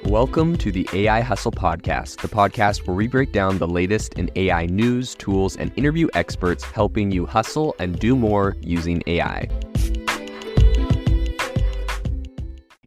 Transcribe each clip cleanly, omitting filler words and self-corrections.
Welcome to the AI Hustle Podcast, the podcast where we break down the latest in AI news, tools, and interview experts helping you hustle and do more using AI.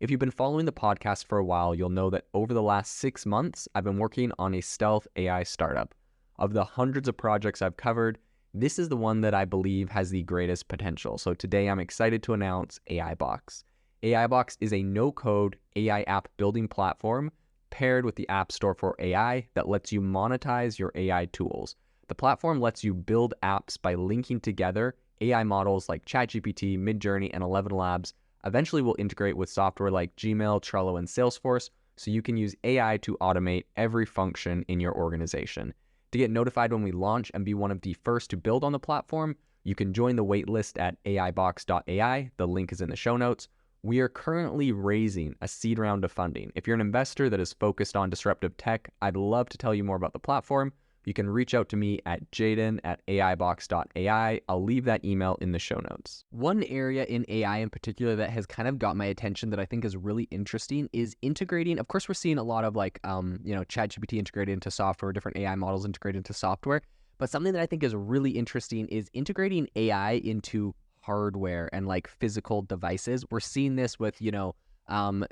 If you've been following the podcast for a while, you'll know that over the last 6 months, I've been working on a stealth AI startup. Of the hundreds of projects I've covered, this is the one that I believe has the greatest potential. So today I'm excited to announce AI-Box. AI-Box is a no-code AI app building platform paired with the App Store for AI that lets you monetize your AI tools. The platform lets you build apps by linking together AI models like ChatGPT, Midjourney, and 11 Labs. Eventually will integrate with software like Gmail, Trello, and Salesforce, so you can use AI to automate every function in your organization. To get notified when we launch and be one of the first to build on the platform, you can join the waitlist at aibox.ai. The link is in the show notes. We are currently raising a seed round of funding. If you're an investor that is focused on disruptive tech, I'd love to tell you more about the platform. You can reach out to me at jaden@aibox.ai. I'll leave that email in the show notes. One area in AI in particular that has kind of got my attention that I think is really interesting is integrating. Of course, we're seeing a lot of ChatGPT integrated into software, different AI models integrated into software. But something that I think is really interesting is integrating AI into hardware and like physical devices. We're seeing this with, Humane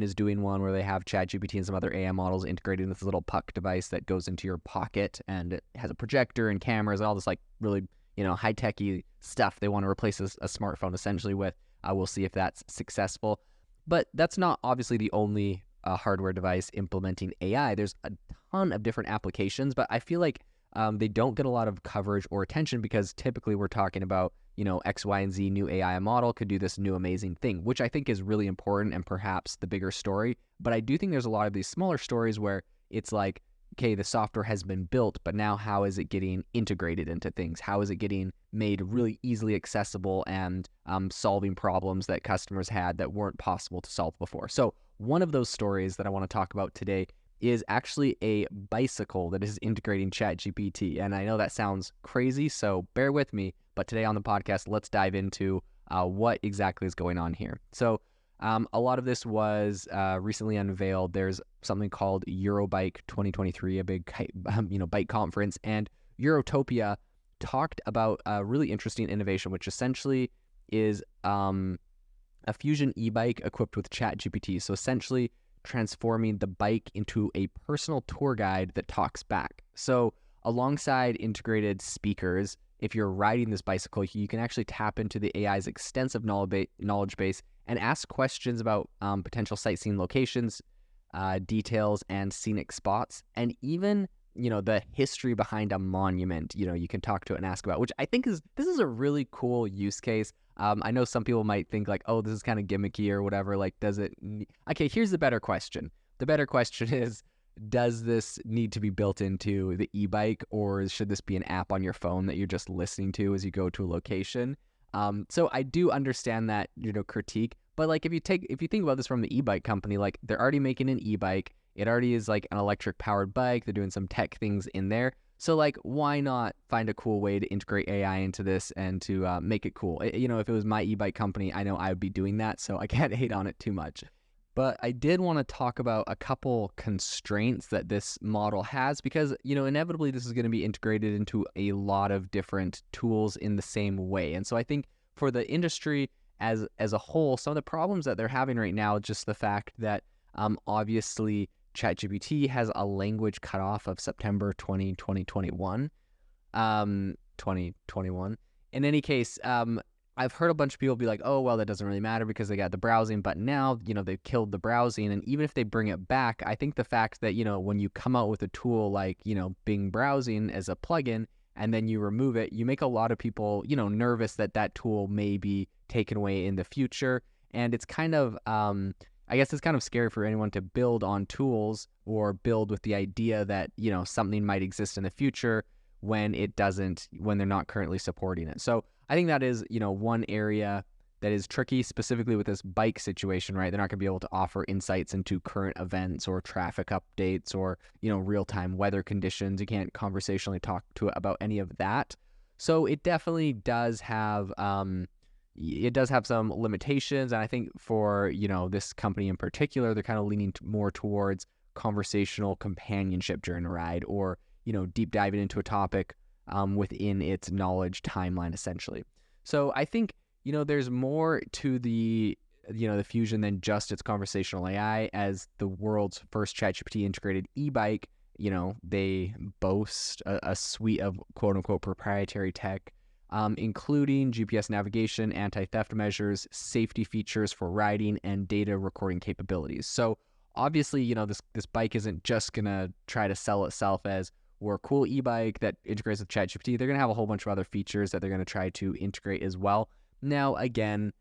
is doing one where they have ChatGPT and some other AI models integrated in this little puck device that goes into your pocket, and it has a projector and cameras and all this like really, high-techy stuff they want to replace a smartphone essentially with. We'll see if that's successful. But that's not obviously the only hardware device implementing AI. There's a ton of different applications, but I feel like they don't get a lot of coverage or attention because typically we're talking about, X, Y, and Z new AI model could do this new amazing thing, which I think is really important and perhaps the bigger story. But I do think there's a lot of these smaller stories where it's like, okay, the software has been built, but now how is it getting integrated into things? How is it getting made really easily accessible and solving problems that customers had that weren't possible to solve before? So one of those stories that I want to talk about today is actually a bicycle that is integrating ChatGPT. And I know that sounds crazy, so bear with me. But today on the podcast, let's dive into what exactly is going on here. So a lot of this was recently unveiled. There's something called Eurobike 2023, a big bike conference. And Urtopia talked about a really interesting innovation, which essentially is a Fusion e-bike equipped with ChatGPT. So essentially transforming the bike into a personal tour guide that talks back. So alongside integrated speakers, if you're riding this bicycle, you can actually tap into the AI's extensive knowledge base and ask questions about potential sightseeing locations, details, and scenic spots, and even the history behind a monument. You can talk to it and ask about, which I think this is a really cool use case. I know some people might think like, oh, this is kind of gimmicky or whatever. Like, does it? Okay, here's the better question. The better question is, does this need to be built into the e-bike, or should this be an app on your phone that you're just listening to as you go to a location? So I do understand that, critique, but like if you think about this from the e-bike company, like they're already making an e-bike. It already is like an electric powered bike. They're doing some tech things in there. So like, why not find a cool way to integrate AI into this and to make it cool? If it was my e-bike company, I know I would be doing that. So I can't hate on it too much. But I did want to talk about a couple constraints that this model has because, inevitably this is going to be integrated into a lot of different tools in the same way. And so I think for the industry as a whole, some of the problems that they're having right now, just the fact that obviously ChatGPT has a language cutoff of September 2021. In any case, I've heard a bunch of people be like, oh, well, that doesn't really matter because they got the browsing, but now, they've killed the browsing. And even if they bring it back, I think the fact that, when you come out with a tool like, Bing browsing as a plugin, and then you remove it, you make a lot of people, nervous that that tool may be taken away in the future. And it's kind of, I guess it's kind of scary for anyone to build on tools or build with the idea that, something might exist in the future when they're not currently supporting it. So I think that is, one area that is tricky, specifically with this bike situation, right? They're not going to be able to offer insights into current events or traffic updates or, real-time weather conditions. You can't conversationally talk to it about any of that. So it definitely does have, it does have some limitations. And I think for, this company in particular, they're kind of leaning more towards conversational companionship during a ride, or, deep diving into a topic within its knowledge timeline, essentially. So I think, there's more to the Fusion than just its conversational AI. As the world's first ChatGPT integrated e-bike, they boast a suite of quote unquote proprietary tech, including GPS navigation, anti-theft measures, safety features for riding, and data recording capabilities. So obviously, this bike isn't just gonna try to sell itself as, we're a cool e-bike that integrates with ChatGPT. They're gonna have a whole bunch of other features that they're gonna try to integrate as well. Now, again,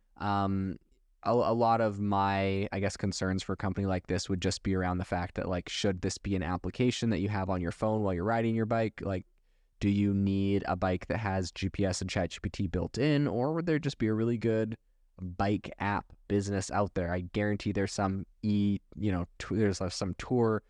a lot of my, I guess, concerns for a company like this would just be around the fact that, like, should this be an application that you have on your phone while you're riding your bike? Like, do you need a bike that has GPS and ChatGPT built in, or would there just be a really good bike app business out there? I guarantee there's some there's some tour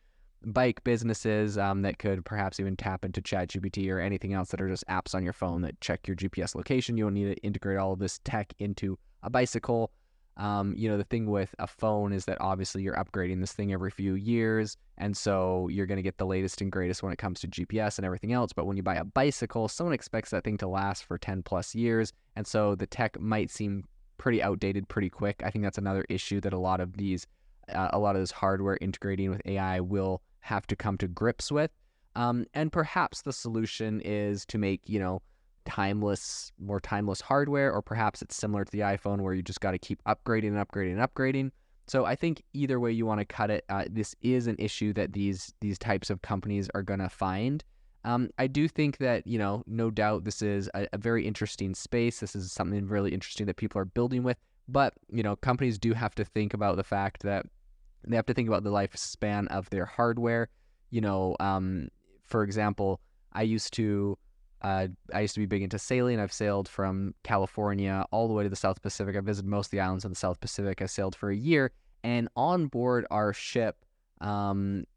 bike businesses that could perhaps even tap into ChatGPT or anything else that are just apps on your phone that check your GPS location. You don't need to integrate all of this tech into a bicycle. The thing with a phone is that obviously you're upgrading this thing every few years, and so you're going to get the latest and greatest when it comes to GPS and everything else. But when you buy a bicycle, someone expects that thing to last for 10 plus years, and so the tech might seem pretty outdated pretty quick. I think that's another issue that a lot of this hardware integrating with AI will have to come to grips with. And perhaps the solution is to make, more timeless hardware, or perhaps it's similar to the iPhone where you just got to keep upgrading and upgrading and upgrading. So I think either way you want to cut it, this is an issue that these types of companies are going to find. I do think that, no doubt this is a very interesting space. This is something really interesting that people are building with. But, companies do have to think about the fact that they have to think about the lifespan of their hardware. For example, I used to be big into sailing. I've sailed from California all the way to the South Pacific. I visited most of the islands in the South Pacific. I sailed for a year, and on board our ship,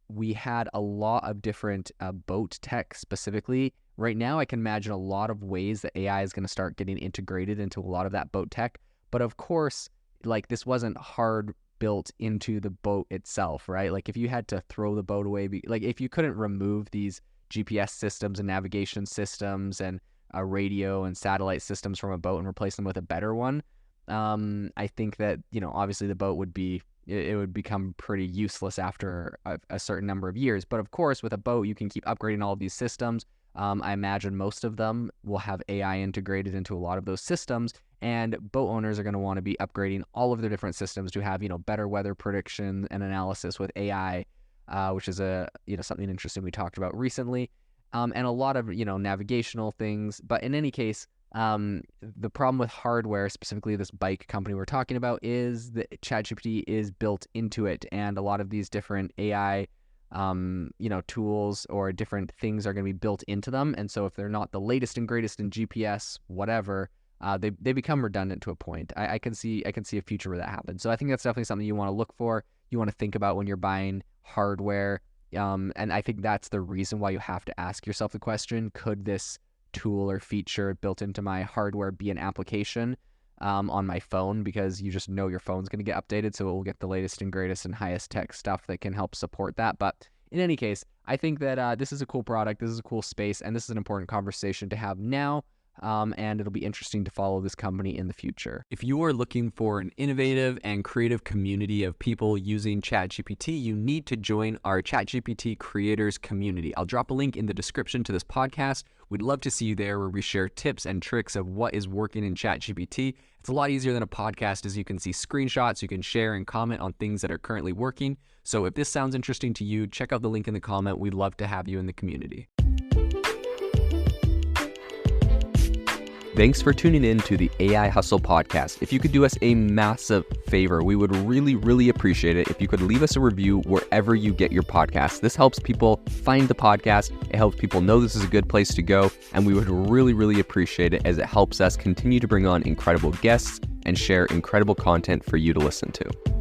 we had a lot of different boat tech specifically. Right now, I can imagine a lot of ways that AI is going to start getting integrated into a lot of that boat tech. But of course, like, this wasn't hard built into the boat itself, right? Like, if you had to throw the boat away, like if you couldn't remove these GPS systems and navigation systems and radio and satellite systems from a boat and replace them with a better one, I think that, obviously the boat would become pretty useless after a certain number of years. But of course, with a boat, you can keep upgrading all of these systems. I imagine most of them will have AI integrated into a lot of those systems, and boat owners are going to want to be upgrading all of their different systems to have, better weather prediction and analysis with AI, which is something interesting we talked about recently, and a lot of, navigational things. But in any case, the problem with hardware, specifically this bike company we're talking about, is that ChatGPT is built into it, and a lot of these different AI tools or different things are going to be built into them. And so if they're not the latest and greatest in GPS, whatever, they become redundant to a point. I can see a future where that happens. So I think that's definitely something you want to look for. You want to think about when you're buying hardware. And I think that's the reason why you have to ask yourself the question, could this tool or feature built into my hardware be an application on my phone? Because you just know your phone's going to get updated, so it will get the latest and greatest and highest tech stuff that can help support that. But in any case, I think that this is a cool product, this is a cool space, and this is an important conversation to have now. And it'll be interesting to follow this company in the future. If you are looking for an innovative and creative community of people using ChatGPT, you need to join our ChatGPT creators community. I'll drop a link in the description to this podcast. We'd love to see you there, where we share tips and tricks of what is working in ChatGPT. It's a lot easier than a podcast, as you can see screenshots, you can share and comment on things that are currently working. So if this sounds interesting to you, check out the link in the comment. We'd love to have you in the community. Thanks for tuning in to the AI Hustle podcast. If you could do us a massive favor, we would really, really appreciate it if you could leave us a review wherever you get your podcasts. This helps people find the podcast. It helps people know this is a good place to go. And we would really, really appreciate it, as it helps us continue to bring on incredible guests and share incredible content for you to listen to.